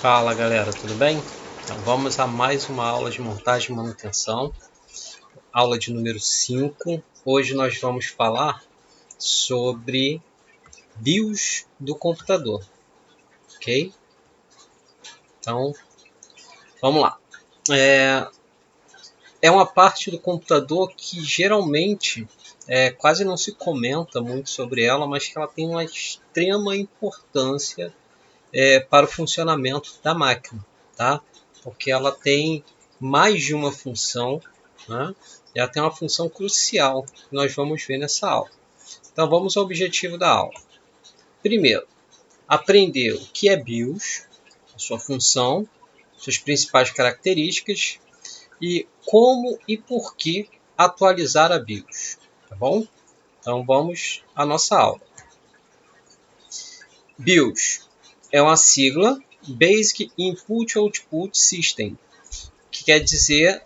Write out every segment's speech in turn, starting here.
Fala galera, tudo bem? Então vamos a mais uma aula de montagem e manutenção, aula de número 5. Hoje nós vamos falar sobre BIOS do computador, ok? Então vamos lá. É uma parte do computador que geralmente quase não se comenta muito sobre ela, mas que ela tem uma extrema importância para o funcionamento da máquina, tá? Porque ela tem mais de uma função, né? E ela tem uma função crucial que nós vamos ver nessa aula. Então vamos ao objetivo da aula. Primeiro, aprender o que é BIOS, a sua função, suas principais características e como e por que atualizar a BIOS, tá bom? Então vamos à nossa aula. BIOS é uma sigla, Basic Input Output System, que quer dizer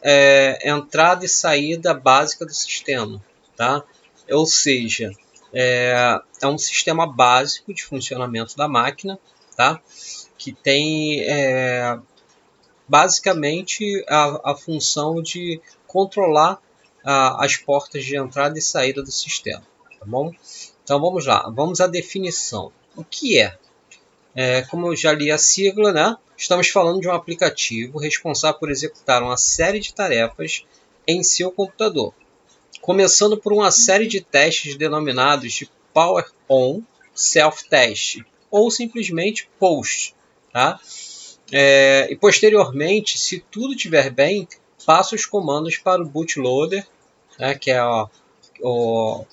entrada e saída básica do sistema, tá? Ou seja, é um sistema básico de funcionamento da máquina, tá? Que tem basicamente a função de controlar as portas de entrada e saída do sistema, tá bom? Então vamos lá, vamos à definição. O que é? Como eu já li a sigla, né? Estamos falando de um aplicativo responsável por executar uma série de tarefas em seu computador, começando por uma série de testes denominados de Power On Self-Test ou simplesmente Post, tá? E posteriormente, se tudo estiver bem, passa os comandos para o bootloader, né, que é o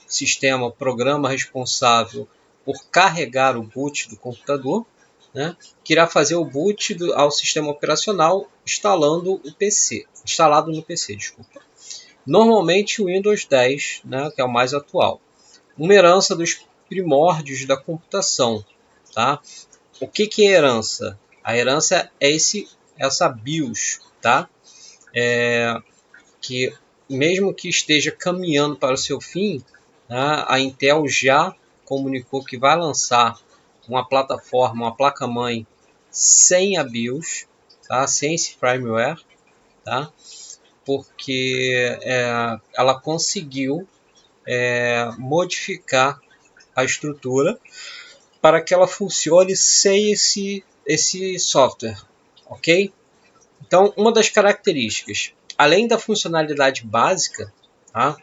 sistema, o programa responsável por carregar o boot do computador, né, que irá fazer o boot ao sistema operacional instalado no PC, desculpa. Normalmente o Windows 10, né, que é o mais atual. Uma herança dos primórdios da computação, tá? O que é herança? A herança é essa BIOS, tá? Que mesmo que esteja caminhando para o seu fim, né, a Intel já comunicou que vai lançar uma plataforma, uma placa-mãe sem a BIOS, tá? Sem esse firmware, tá? Porque ela conseguiu modificar a estrutura para que ela funcione sem esse software, ok? Então, uma das características, além da funcionalidade básica, tá?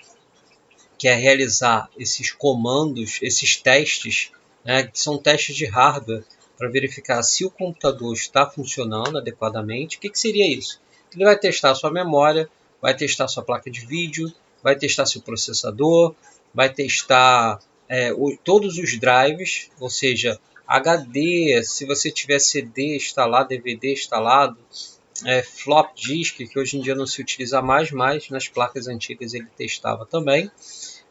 Que é realizar esses comandos, esses testes, né, que são testes de hardware para verificar se o computador está funcionando adequadamente. O que seria isso? Ele vai testar a sua memória, vai testar a sua placa de vídeo, vai testar seu processador, vai testar todos os drives, ou seja, HD, se você tiver CD instalado, DVD instalado, flop disk, que hoje em dia não se utiliza mais, mas nas placas antigas ele testava também.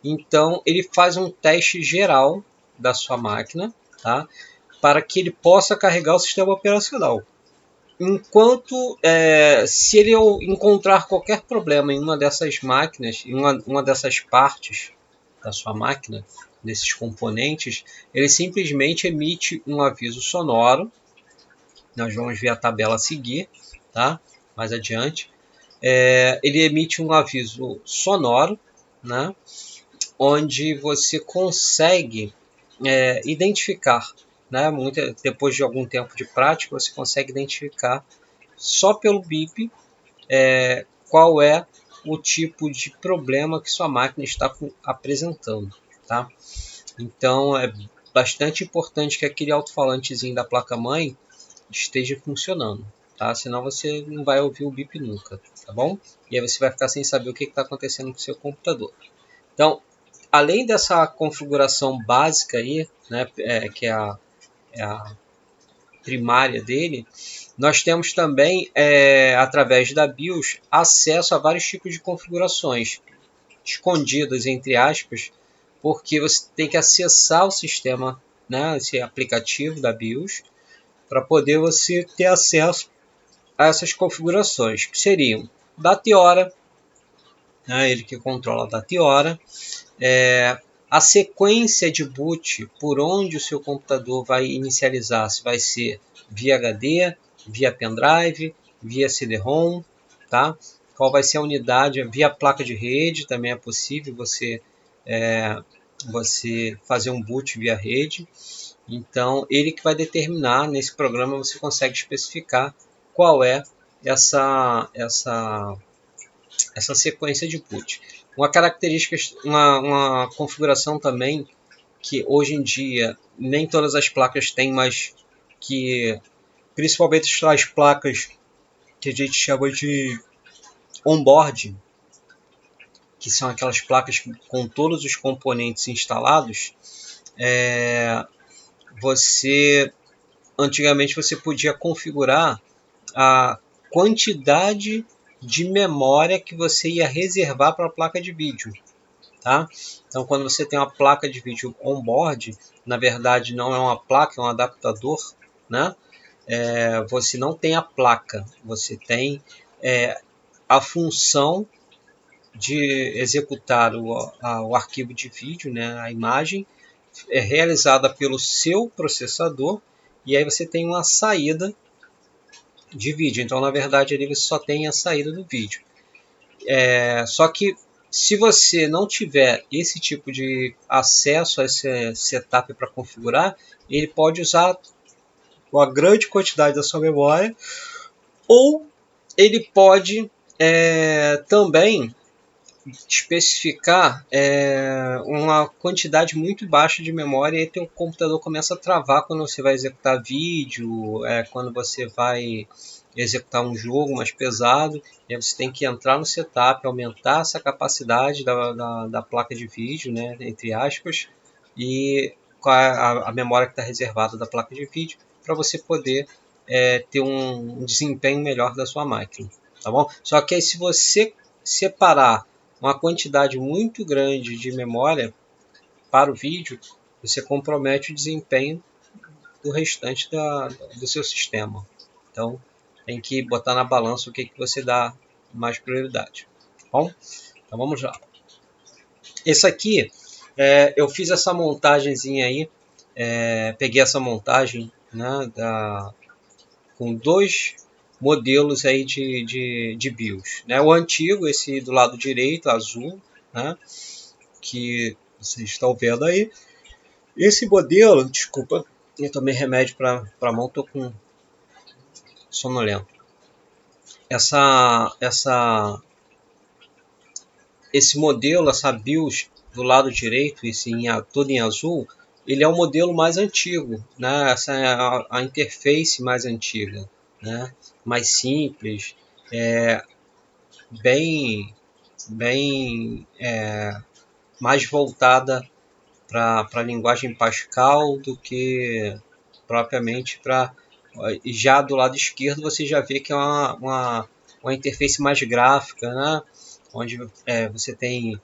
Então ele faz um teste geral da sua máquina, tá? Para que ele possa carregar o sistema operacional. Enquanto, se ele encontrar qualquer problema em uma dessas máquinas, em uma dessas partes da sua máquina, desses componentes, ele simplesmente emite um aviso sonoro. Nós vamos ver a tabela a seguir, tá? Mais adiante. Ele emite um aviso sonoro, né? Onde você consegue identificar, né? Depois de algum tempo de prática, você consegue identificar só pelo bip qual é o tipo de problema que sua máquina está apresentando, tá? Então é bastante importante que aquele alto-falantezinho da placa-mãe esteja funcionando, tá? Senão você não vai ouvir o bip nunca, tá bom? E aí você vai ficar sem saber o que está acontecendo com o seu computador. Então, além dessa configuração básica aí, né, que é a primária dele, nós temos também, através da BIOS, acesso a vários tipos de configurações escondidas, entre aspas, porque você tem que acessar o sistema, né, esse aplicativo da BIOS, para poder você ter acesso a essas configurações, que seriam data e hora, né, ele que controla a data e hora, A sequência de boot, por onde o seu computador vai inicializar, se vai ser via HD, via pendrive, via CD-ROM, tá? Qual vai ser a unidade, via placa de rede, também é possível você fazer um boot via rede. Então, ele que vai determinar, nesse programa você consegue especificar qual é essa sequência de boot. Uma característica, uma configuração também que hoje em dia nem todas as placas têm, mas que principalmente as placas que a gente chama de onboard, que são aquelas placas com todos os componentes instalados, antigamente você podia configurar a quantidade de memória que você ia reservar para a placa de vídeo. Tá? Então, quando você tem uma placa de vídeo on-board, na verdade não é uma placa, é um adaptador, né? Você não tem a placa, você tem a função de executar o arquivo de vídeo, né? A imagem é realizada pelo seu processador e aí você tem uma saída de vídeo. Então, na verdade, ali você só tem a saída do vídeo. Só que se você não tiver esse tipo de acesso a esse setup para configurar, ele pode usar uma grande quantidade da sua memória, ou ele pode também especificar uma quantidade muito baixa de memória e teu computador começa a travar quando você vai executar vídeo, quando você vai executar um jogo mais pesado, e aí você tem que entrar no setup, aumentar essa capacidade da placa de vídeo, né, entre aspas, e a memória que está reservada da placa de vídeo, para você poder ter um desempenho melhor da sua máquina, tá bom? Só que aí, se você separar uma quantidade muito grande de memória para o vídeo, você compromete o desempenho do restante do seu sistema. Então, tem que botar na balança o que você dá mais prioridade. Bom, então vamos lá. Esse aqui, eu fiz essa montagenzinha aí, peguei essa montagem, né, com dois modelos aí de BIOS, né? O antigo, esse do lado direito, azul, né, que vocês estão vendo aí. Esse modelo, desculpa, eu tomei remédio para a mão, estou com sonolento. Esse modelo, essa BIOS do lado direito, todo em azul, ele é o modelo mais antigo, né? Essa é a interface mais antiga, né? Mais simples, bem mais voltada para a linguagem Pascal do que propriamente para... Já do lado esquerdo você já vê que é uma interface mais gráfica, né? Onde você tem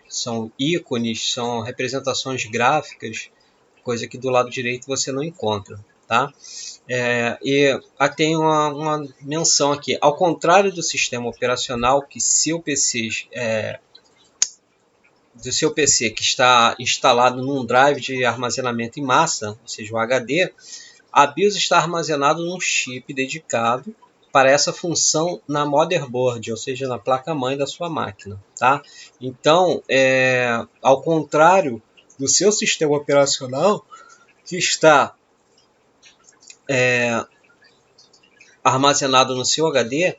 são ícones, são representações gráficas, coisa que do lado direito você não encontra, tá? E tem uma menção aqui, ao contrário do sistema operacional que do seu PC que está instalado num drive de armazenamento em massa, ou seja, o HD, a BIOS está armazenada num chip dedicado para essa função na motherboard, ou seja, na placa-mãe da sua máquina, tá? Então, ao contrário do seu sistema operacional, que está armazenado no seu HD,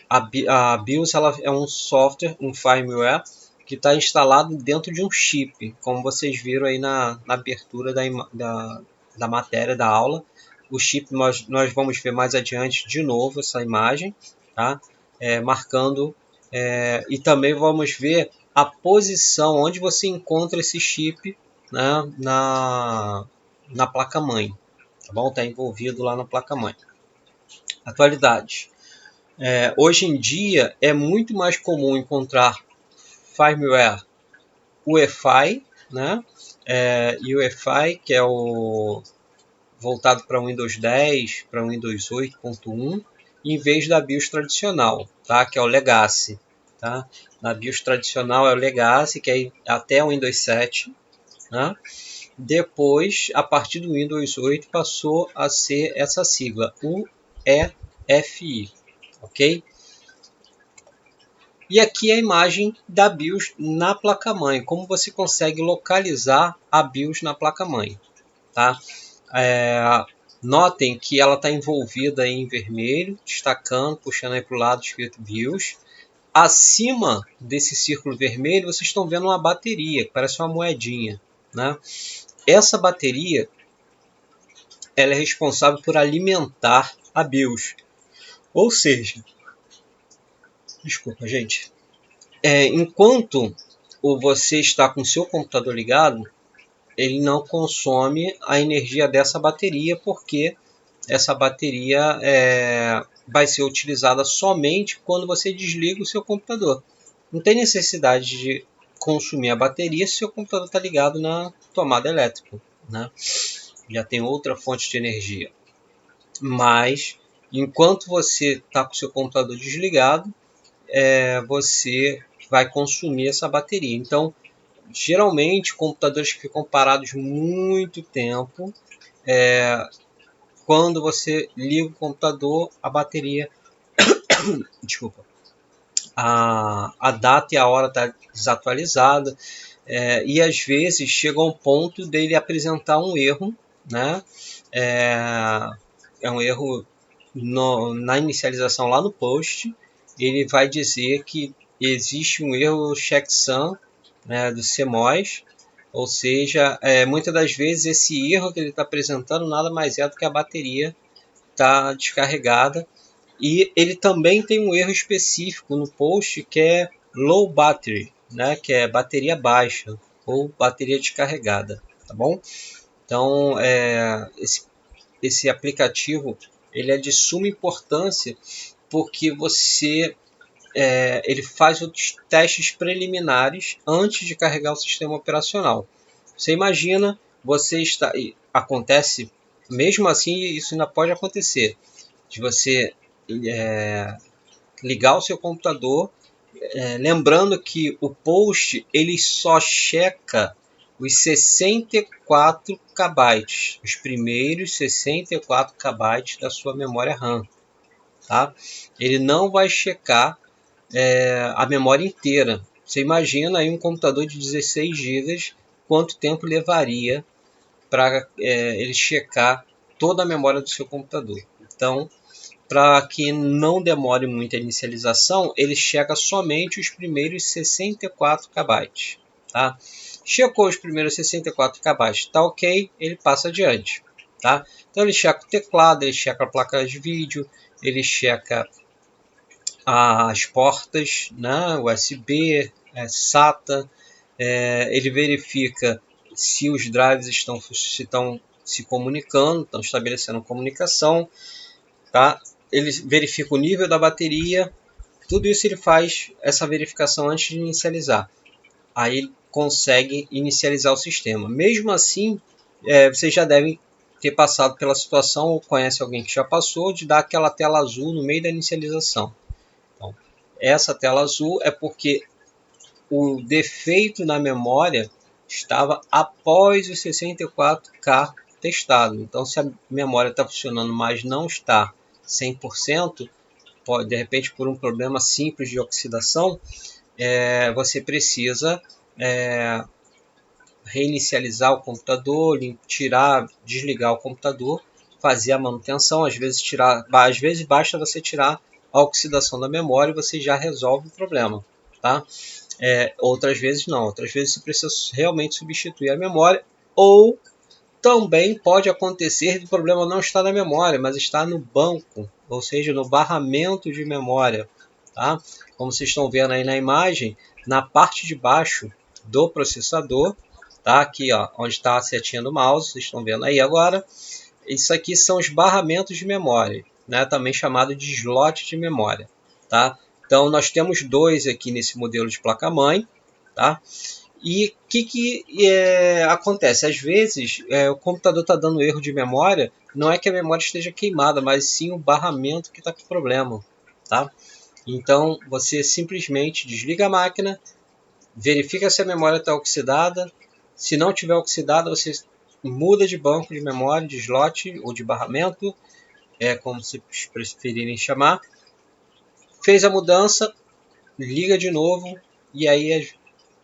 a BIOS ela é um software, um firmware, que está instalado dentro de um chip, como vocês viram aí na abertura da matéria, da aula. O chip, nós vamos ver mais adiante de novo essa imagem, tá? Marcando, e também vamos ver a posição onde você encontra esse chip, né, na placa-mãe. Tá bom? Está envolvido lá na placa-mãe. Atualidades. Hoje em dia é muito mais comum encontrar firmware UEFI, né? UEFI, que é o voltado para Windows 10, para Windows 8.1, em vez da BIOS tradicional, tá? Que é o Legacy. tá? Na BIOS tradicional é o Legacy, que é até o Windows 7, né? Depois, a partir do Windows 8, passou a ser essa sigla, UEFI, ok? E aqui é a imagem da BIOS na placa-mãe, como você consegue localizar a BIOS na placa-mãe, tá? Notem que ela está envolvida em vermelho, destacando, puxando aí para o lado escrito BIOS. Acima desse círculo vermelho, vocês estão vendo uma bateria, que parece uma moedinha, né? Essa bateria ela é responsável por alimentar a BIOS. Ou seja, desculpa, gente. Enquanto você está com o seu computador ligado, ele não consome a energia dessa bateria, porque essa bateria vai ser utilizada somente quando você desliga o seu computador. Não tem necessidade de consumir a bateria se o seu computador está ligado na tomada elétrica, né? Já tem outra fonte de energia. Mas, enquanto você está com o seu computador desligado, você vai consumir essa bateria. Então, geralmente, computadores que ficam parados muito tempo, quando você liga o computador, a bateria, desculpa, a data e a hora está desatualizada, e às vezes chega a um ponto dele apresentar um erro, né? É um erro na inicialização lá no post. Ele vai dizer que existe um erro checksum, né, do CMOS, ou seja, muitas das vezes esse erro que ele está apresentando nada mais é do que a bateria está descarregada. E ele também tem um erro específico no post que é low battery, né, que é bateria baixa ou bateria descarregada, tá bom? Então, esse aplicativo ele é de suma importância porque ele faz os testes preliminares antes de carregar o sistema operacional. Você imagina, acontece, mesmo assim isso ainda pode acontecer, de você ligar o seu computador, lembrando que o post ele só checa os 64 KB, os primeiros 64 KB da sua memória RAM, tá? Ele não vai checar a memória inteira. Você imagina aí um computador de 16 GB, quanto tempo levaria para ele checar toda a memória do seu computador. Então, para que não demore muito a inicialização, ele checa somente os primeiros 64 KB. Tá? Checou os primeiros 64 KB, está ok, ele passa adiante. Tá? Então ele checa o teclado, ele checa a placa de vídeo, ele checa as portas, né, USB, SATA, ele verifica se os drives estão se comunicando, estão estabelecendo comunicação, tá? Ele verifica o nível da bateria, tudo isso ele faz essa verificação antes de inicializar. Aí ele consegue inicializar o sistema. Mesmo assim, vocês já devem ter passado pela situação ou conhece alguém que já passou de dar aquela tela azul no meio da inicialização. Então, essa tela azul é porque o defeito na memória estava após os 64K testado. Então, se a memória está funcionando, mas não está 100%, de repente por um problema simples de oxidação, você precisa reinicializar o computador, desligar o computador, fazer a manutenção. Às vezes basta você tirar a oxidação da memória e você já resolve o problema, tá? Outras vezes não, outras vezes você precisa realmente substituir a memória, ou também pode acontecer de o problema não estar na memória, mas está no banco, ou seja, no barramento de memória, tá? Como vocês estão vendo aí na imagem, na parte de baixo do processador, tá? Aqui, ó, onde está a setinha do mouse, vocês estão vendo aí agora. Isso aqui são os barramentos de memória, né? Também chamado de slot de memória, tá? Então nós temos dois aqui nesse modelo de placa-mãe, tá? E o que acontece? Às vezes o computador está dando erro de memória, não é que a memória esteja queimada, mas sim o barramento que está com problema, tá? Então você simplesmente desliga a máquina, verifica se a memória está oxidada. Se não tiver oxidada, você muda de banco de memória, de slot ou de barramento, como vocês preferirem chamar. Fez a mudança, liga de novo e aí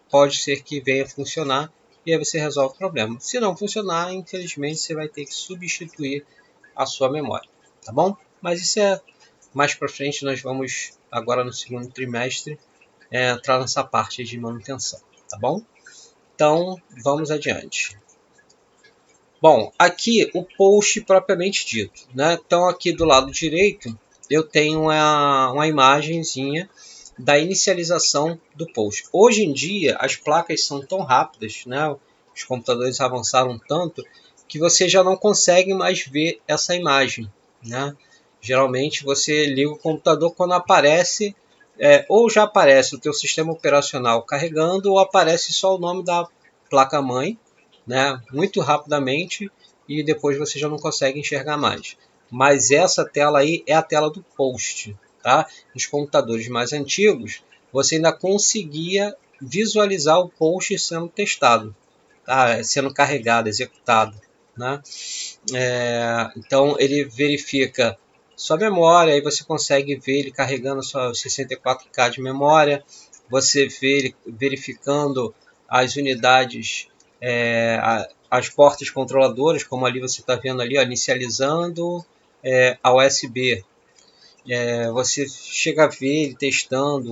pode ser que venha a funcionar e aí você resolve o problema. Se não funcionar, infelizmente você vai ter que substituir a sua memória, tá bom? Mas isso é mais para frente, nós vamos agora no segundo trimestre entrar nessa parte de manutenção, tá bom? Então vamos adiante. Bom, aqui o post propriamente dito, né? Então aqui do lado direito eu tenho uma imagenzinha da inicialização do post. Hoje em dia as placas são tão rápidas, né? Os computadores avançaram tanto que você já não consegue mais ver essa imagem, né? Geralmente você liga o computador quando aparece ou já aparece o teu sistema operacional carregando ou aparece só o nome da placa-mãe, né, muito rapidamente e depois você já não consegue enxergar mais. Mas essa tela aí é a tela do post. Tá? Nos computadores mais antigos, você ainda conseguia visualizar o post sendo testado, tá? Sendo carregado, executado. Né? Então ele verifica sua memória, aí você consegue ver ele carregando suas 64K de memória, você vê ele verificando as unidades, as portas controladoras, como ali você está vendo ali, ó, inicializando a USB. Você chega a ver ele testando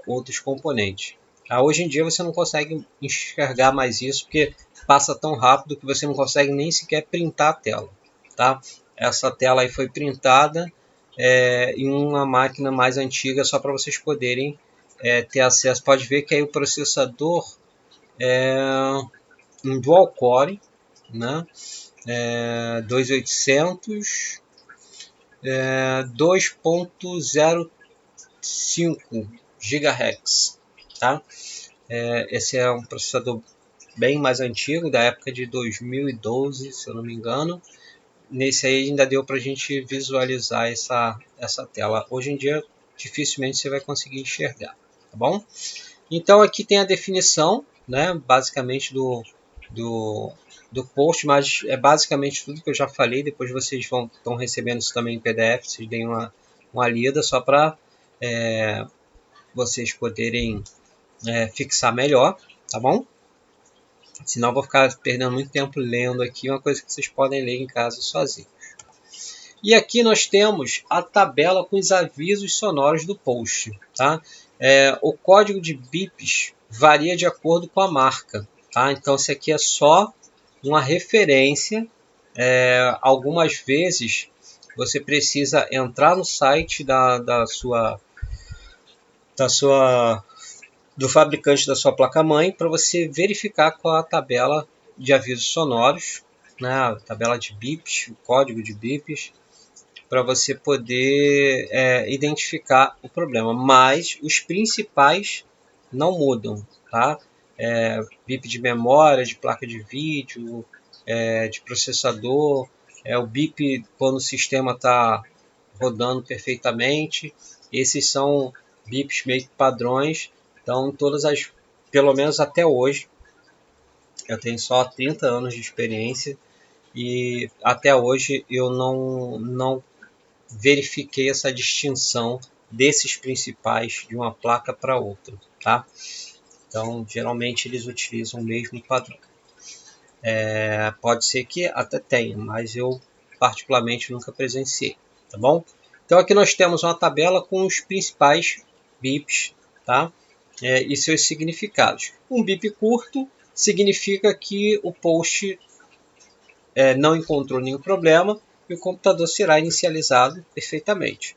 outros componentes. Hoje em dia você não consegue enxergar mais isso, porque passa tão rápido que você não consegue nem sequer printar a tela. Tá? Essa tela aí foi printada em uma máquina mais antiga, só para vocês poderem ter acesso. Pode ver que aí o processador é um dual core, né? 2800 2.05 GHz, tá? Esse é um processador bem mais antigo, da época de 2012, se eu não me engano. Nesse aí ainda deu para a gente visualizar essa tela. Hoje em dia dificilmente você vai conseguir enxergar, tá bom? Então aqui tem a definição, né, basicamente do post, mas é basicamente tudo que eu já falei. Depois vocês estão recebendo isso também em PDF, vocês deem uma lida só para vocês poderem fixar melhor, tá bom? Senão eu vou ficar perdendo muito tempo lendo aqui, uma coisa que vocês podem ler em casa sozinhos. E aqui nós temos a tabela com os avisos sonoros do post. Tá? O código de bips varia de acordo com a marca. Tá? Então isso aqui é só uma referência. Algumas vezes você precisa entrar no site do fabricante da sua placa-mãe para você verificar qual a tabela de avisos sonoros, né? A tabela de bips, o código de bips, para você poder identificar o problema. Mas os principais não mudam, tá? Bip de memória, de placa de vídeo, de processador, o bip quando o sistema está rodando perfeitamente. Esses são bips meio que padrões. Então, pelo menos até hoje, eu tenho só 30 anos de experiência e até hoje eu não verifiquei essa distinção desses principais de uma placa para outra, tá? Então, geralmente eles utilizam o mesmo padrão. Pode ser que até tenha, mas eu particularmente nunca presenciei, tá bom? Então aqui nós temos uma tabela com os principais bips, tá? E seus significados. Um bip curto significa que o post não encontrou nenhum problema e o computador será inicializado perfeitamente.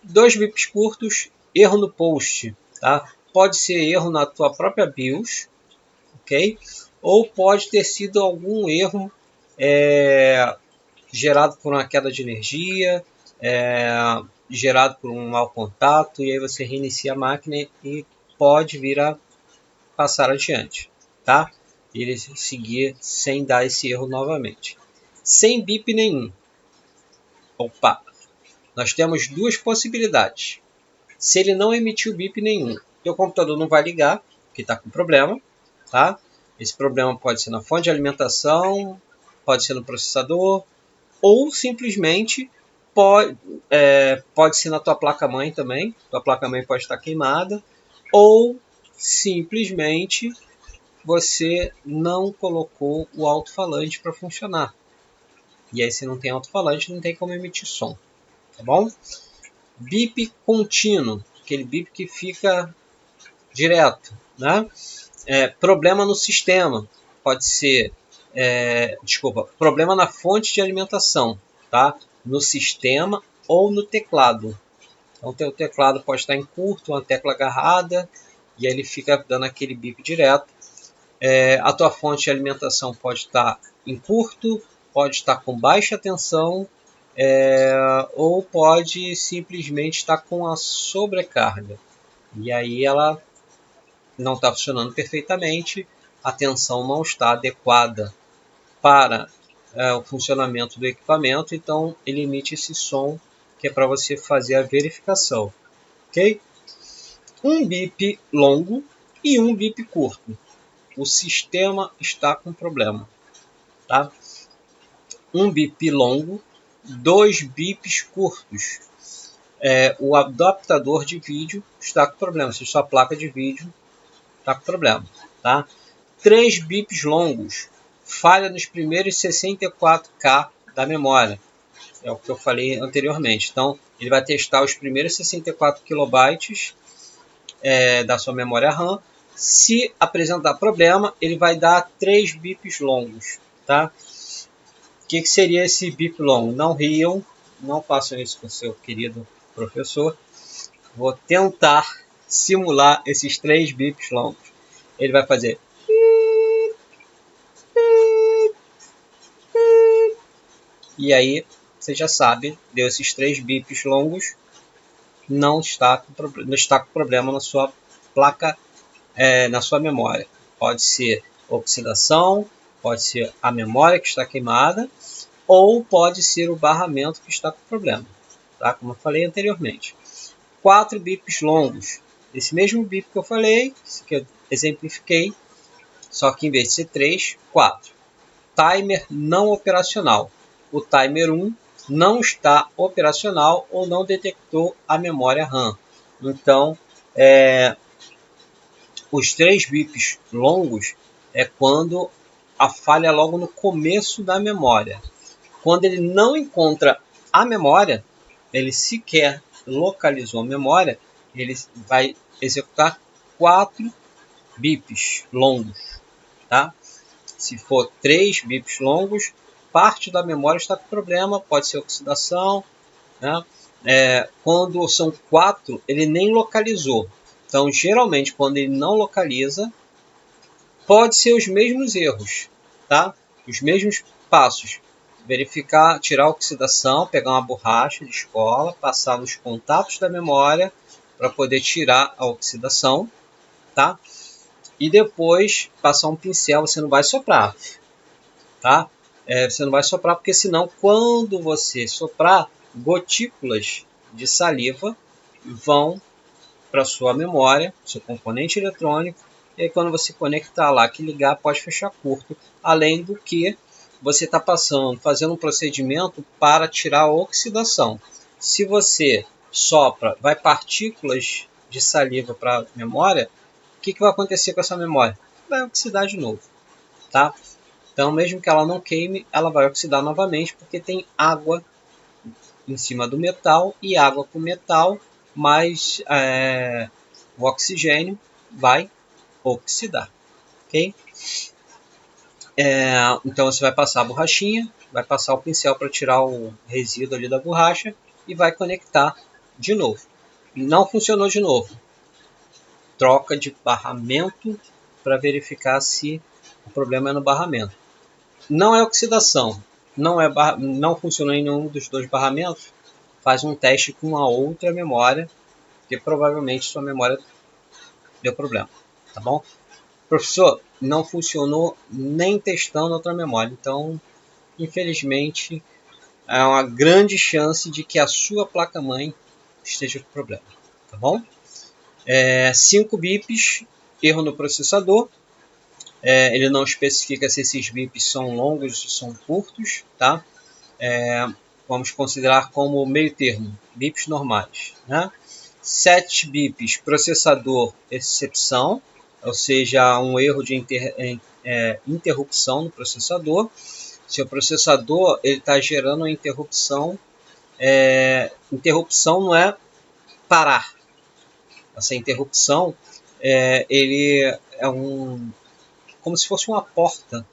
2 bips curtos, erro no post, tá? Pode ser erro na tua própria BIOS, ok? Ou pode ter sido algum erro gerado por uma queda de energia, gerado por um mau contato, e aí você reinicia a máquina e pode vir a passar adiante, tá? E ele seguir sem dar esse erro novamente. Sem bip nenhum. Opa! Nós temos duas possibilidades. Se ele não emitiu bip nenhum, teu computador não vai ligar, porque está com problema, tá? Esse problema pode ser na fonte de alimentação, pode ser no processador, ou simplesmente pode ser na tua placa-mãe também. Tua placa-mãe pode estar queimada, ou simplesmente você não colocou o alto-falante para funcionar. E aí, se não tem alto-falante, não tem como emitir som, tá bom? Bip contínuo, aquele bip que fica direto, né? Problema no sistema, pode ser, problema na fonte de alimentação, tá? No sistema ou no teclado. Então, o teclado pode estar em curto, uma tecla agarrada, e aí ele fica dando aquele bip direto. A tua fonte de alimentação pode estar em curto, pode estar com baixa tensão, ou pode simplesmente estar com a sobrecarga. E aí ela não está funcionando perfeitamente, a tensão não está adequada para o funcionamento do equipamento, então ele emite esse som que é para você fazer a verificação. Ok? Um bip longo e um bip curto. O sistema está com problema. Tá? Um bip longo, 2 bips curtos. O adaptador de vídeo está com problema. Se sua placa de vídeo está com problema. Tá? 3 bips longos. Falha nos primeiros 64K da memória. É o que eu falei anteriormente. Então, ele vai testar os primeiros 64 kilobytes da sua memória RAM. Se apresentar problema, ele vai dar 3 bips longos. Tá? O que seria esse bip longo? Não riam, não façam isso com seu querido professor. Vou tentar simular esses 3 bips longos. Ele vai fazer... E aí, você já sabe, deu esses 3 bips longos, não está com problema na sua placa, na sua memória. Pode ser oxidação, pode ser a memória que está queimada, ou pode ser o barramento que está com problema, tá? Como eu falei anteriormente. 4 bips longos, esse mesmo bip que eu falei, que eu exemplifiquei, só que em vez de ser 3, 4. Timer não operacional. O timer 1 não está operacional ou não detectou a memória RAM. Então, os 3 bips longos é quando a falha é logo no começo da memória. Quando ele não encontra a memória, ele sequer localizou a memória, ele vai executar 4 bips longos. Tá? Se for 3 bips longos, parte da memória está com problema, pode ser oxidação. Né? Quando são 4, ele nem localizou. Então, geralmente, quando ele não localiza, pode ser os mesmos erros, tá? Os mesmos passos. Verificar, tirar a oxidação, pegar uma borracha de escola, passar nos contatos da memória para poder tirar a oxidação, tá? E depois passar um pincel, você não vai soprar, tá? Você não vai soprar porque senão quando você soprar, gotículas de saliva vão para sua memória, seu componente eletrônico, e aí quando você conectar lá, que ligar, pode fechar curto, além do que você está fazendo um procedimento para tirar a oxidação. Se você sopra, vai partículas de saliva para a memória, o que vai acontecer com essa memória? Vai oxidar de novo, tá? Então, mesmo que ela não queime, ela vai oxidar novamente, porque tem água em cima do metal, e água com metal, mais o oxigênio vai oxidar, ok? Então você vai passar a borrachinha, vai passar o pincel para tirar o resíduo ali da borracha e vai conectar de novo. Não funcionou de novo. Troca de barramento para verificar se o problema é no barramento. Não é oxidação, não funcionou em nenhum dos 2 barramentos, faz um teste com a outra memória, porque provavelmente sua memória deu problema, tá bom? Professor, não funcionou nem testando outra memória, então infelizmente há uma grande chance de que a sua placa-mãe esteja com problema, tá tá bom? 5 bips, erro no processador. Ele não especifica se esses bips são longos ou são curtos, tá? Vamos considerar como meio termo, bips normais, né? 7 bips, processador excepção, ou seja, um erro de interrupção no processador. Seu processador está gerando uma interrupção. Interrupção não é parar. Essa interrupção ele é como se fosse uma porta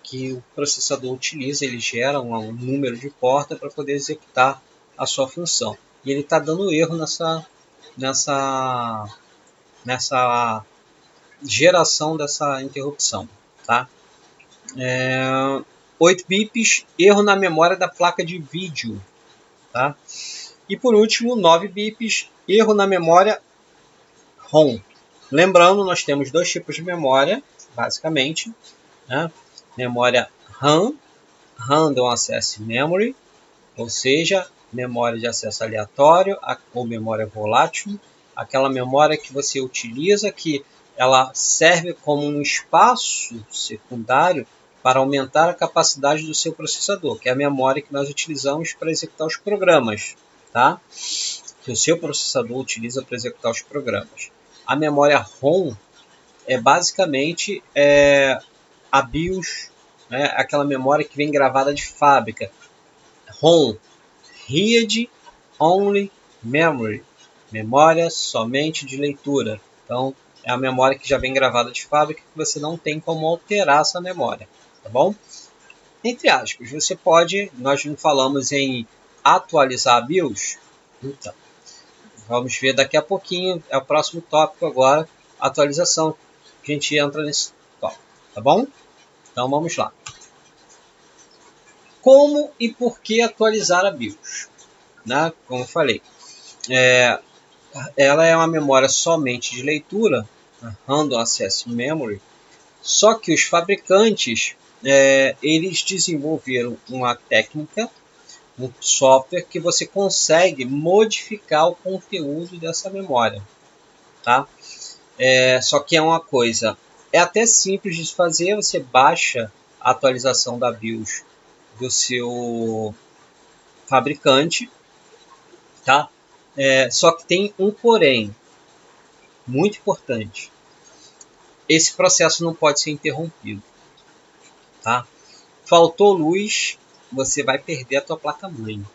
que o processador utiliza. Ele gera um número de porta para poder executar a sua função. E ele está dando erro nessa geração dessa interrupção, tá? 8 bips, erro na memória da placa de vídeo, tá? E por último, 9 bips, erro na memória ROM. Lembrando, nós temos 2 tipos de memória, basicamente, né? Memória RAM, Random Access Memory, ou seja, memória de acesso aleatório ou memória volátil, aquela memória que você utiliza, que ela serve como um espaço secundário para aumentar a capacidade do seu processador, que é a memória que nós utilizamos para executar os programas, tá? Que o seu processador utiliza para executar os programas. A memória ROM é basicamente a BIOS, né? Aquela memória que vem gravada de fábrica. ROM, Read Only Memory, memória somente de leitura. Então, é a memória que já vem gravada de fábrica, que você não tem como alterar essa memória, tá bom? Entre aspas, você pode, nós não falamos em atualizar a BIOS, então, vamos ver daqui a pouquinho, é o próximo tópico agora, atualização, a gente entra nesse tópico, tá bom? Então, vamos lá. Como e por que atualizar a BIOS? Né? Como eu falei, ela é uma memória somente de leitura, Random Access Memory, só que os fabricantes eles desenvolveram uma técnica, um software que você consegue modificar o conteúdo dessa memória, tá? Só que é uma coisa, é até simples de fazer, você baixa a atualização da BIOS do seu fabricante, tá? Só que tem um porém muito importante. Esse processo não pode ser interrompido, tá? Faltou luz, você vai perder a tua placa-mãe.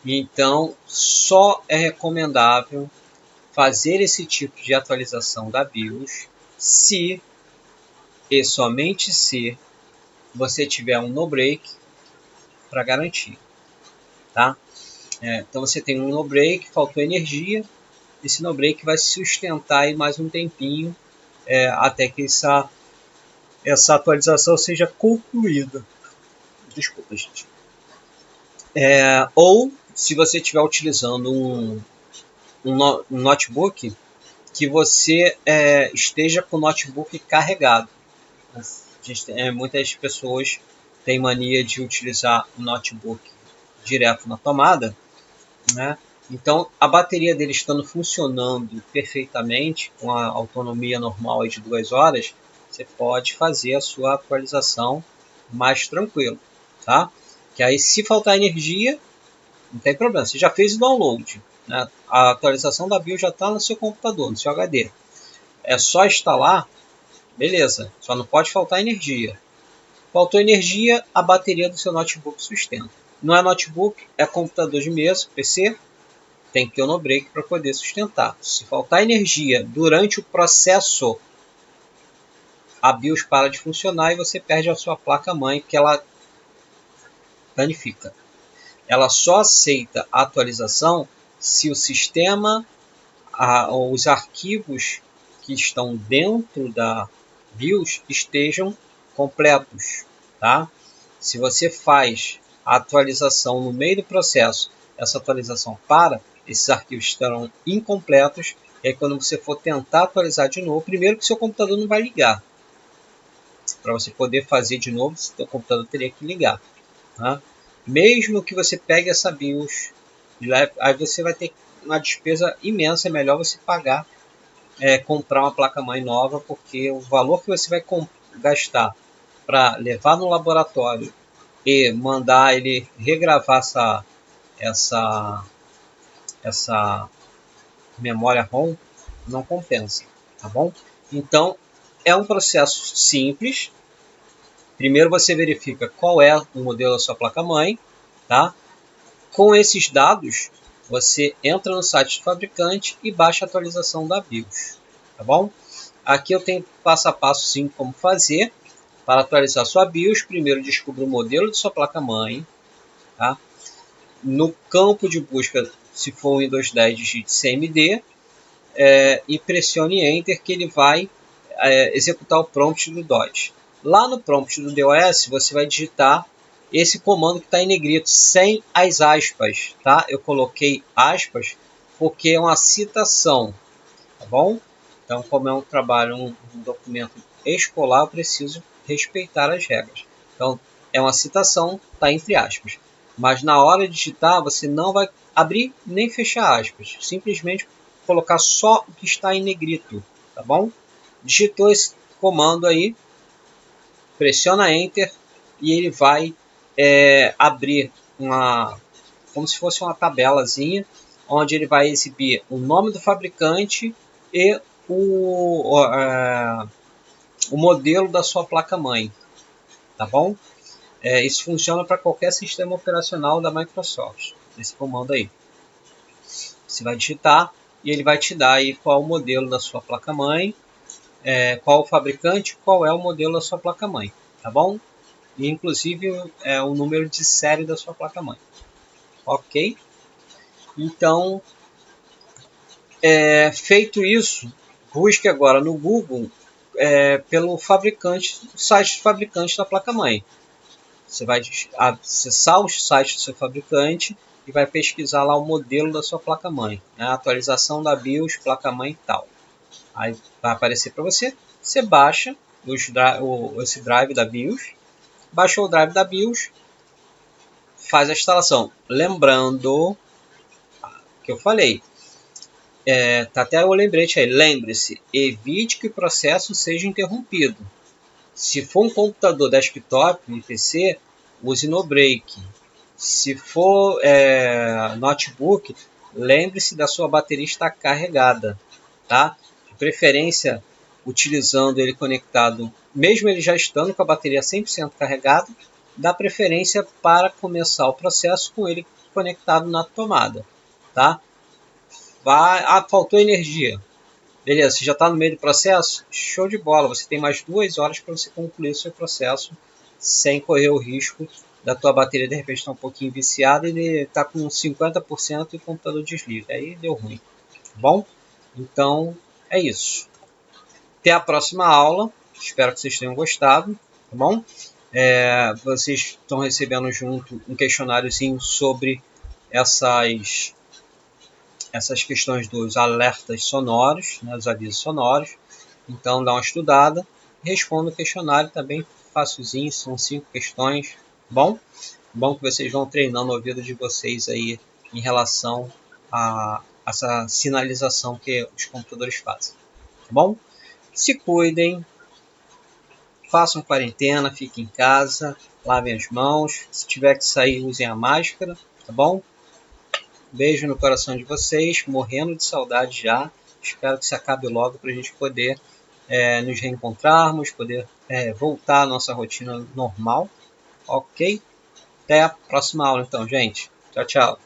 Então, só é recomendável fazer esse tipo de atualização da BIOS se e somente se você tiver um no-break para garantir, tá? Então você tem um no-break, faltou energia, esse no-break vai se sustentar aí mais um tempinho até que essa atualização seja concluída. Desculpa, gente. Ou se você estiver utilizando um notebook, que você esteja com o notebook carregado. Muitas pessoas têm mania de utilizar o notebook direto na tomada, né? Então, a bateria dele estando funcionando perfeitamente, com a autonomia normal de 2 horas, você pode fazer a sua atualização mais tranquilo, tá? Que aí, se faltar energia, não tem problema, você já fez o download, né? A atualização da BIOS já está no seu computador, no seu HD. É só instalar, beleza, só não pode faltar energia. Faltou energia, a bateria do seu notebook sustenta. Não é notebook, é computador de mesa, PC, tem que ter um no-break para poder sustentar. Se faltar energia durante o processo, a BIOS para de funcionar e você perde a sua placa-mãe, que ela danifica. Ela só aceita a atualização se o sistema, os arquivos que estão dentro da BIOS estejam completos, tá? Se você faz a atualização no meio do processo, essa atualização para, esses arquivos estarão incompletos, e aí quando você for tentar atualizar de novo, primeiro que seu computador não vai ligar. Para você poder fazer de novo, seu computador teria que ligar, tá? Mesmo que você pegue essa BIOS, aí você vai ter uma despesa imensa. É melhor você pagar, comprar uma placa-mãe nova, porque o valor que você vai gastar para levar no laboratório e mandar ele regravar essa memória ROM não compensa, tá bom? Então, é um processo simples. Primeiro você verifica qual é o modelo da sua placa-mãe, tá? Com esses dados, você entra no site do fabricante e baixa a atualização da BIOS, tá bom? Aqui eu tenho passo a passo sim como fazer. Para atualizar sua BIOS, primeiro descubra o modelo de sua placa-mãe, tá? No campo de busca, se for o Windows 10, digite CMD, e pressione Enter, que ele vai executar o prompt do DOS. Lá no prompt do DOS, você vai digitar esse comando que está em negrito, sem as aspas, tá? Eu coloquei aspas porque é uma citação, tá bom? Então, como é um trabalho, um documento escolar, eu preciso respeitar as regras. Então, é uma citação, está entre aspas. Mas na hora de digitar, você não vai abrir nem fechar aspas. Simplesmente colocar só o que está em negrito, tá bom? Digitou esse comando aí, pressiona Enter e ele vai abrir como se fosse uma tabelazinha, onde ele vai exibir o nome do fabricante e o modelo da sua placa-mãe, tá bom? Isso funciona para qualquer sistema operacional da Microsoft, esse comando aí. Você vai digitar e ele vai te dar aí qual o modelo da sua placa-mãe, qual o fabricante, qual é o modelo da sua placa-mãe, tá bom? E inclusive o número de série da sua placa-mãe. Ok? Então, feito isso, busque agora no Google pelo fabricante, o site do fabricante da placa-mãe. Você vai acessar o site do seu fabricante e vai pesquisar lá o modelo da sua placa-mãe, né? A atualização da BIOS, placa-mãe e tal. Aí vai aparecer para você, você baixa esse drive da BIOS, baixou o drive da BIOS, faz a instalação. Lembrando que eu falei, tá até o lembrete aí, lembre-se, evite que o processo seja interrompido. Se for um computador desktop, um PC, use no break. Se for notebook, lembre-se da sua bateria estar carregada, tá? De preferência, utilizando ele conectado, mesmo ele já estando com a bateria 100% carregada, dá preferência para começar o processo com ele conectado na tomada, tá? Faltou energia. Beleza, você já está no meio do processo? Show de bola, você tem mais 2 horas para você concluir o seu processo sem correr o risco da tua bateria de repente estar um pouquinho viciada e ele está com 50% e o computador desliga. Aí deu ruim, tá bom? Então é isso. Até a próxima aula, espero que vocês tenham gostado, tá bom? Vocês estão recebendo junto um questionáriozinho sobre essas questões dos alertas sonoros, né, os avisos sonoros. Então dá uma estudada, responda o questionário, tá bem facilzinho, são 5 questões, bom? Bom que vocês vão treinando o ouvido de vocês aí em relação a essa sinalização que os computadores fazem, tá bom? Se cuidem, façam quarentena, fiquem em casa, lavem as mãos, se tiver que sair usem a máscara, tá bom? Beijo no coração de vocês, morrendo de saudade já. Espero que isso acabe logo para a gente poder nos reencontrarmos, poder voltar à nossa rotina normal. Ok? Até a próxima aula então, gente. Tchau, tchau.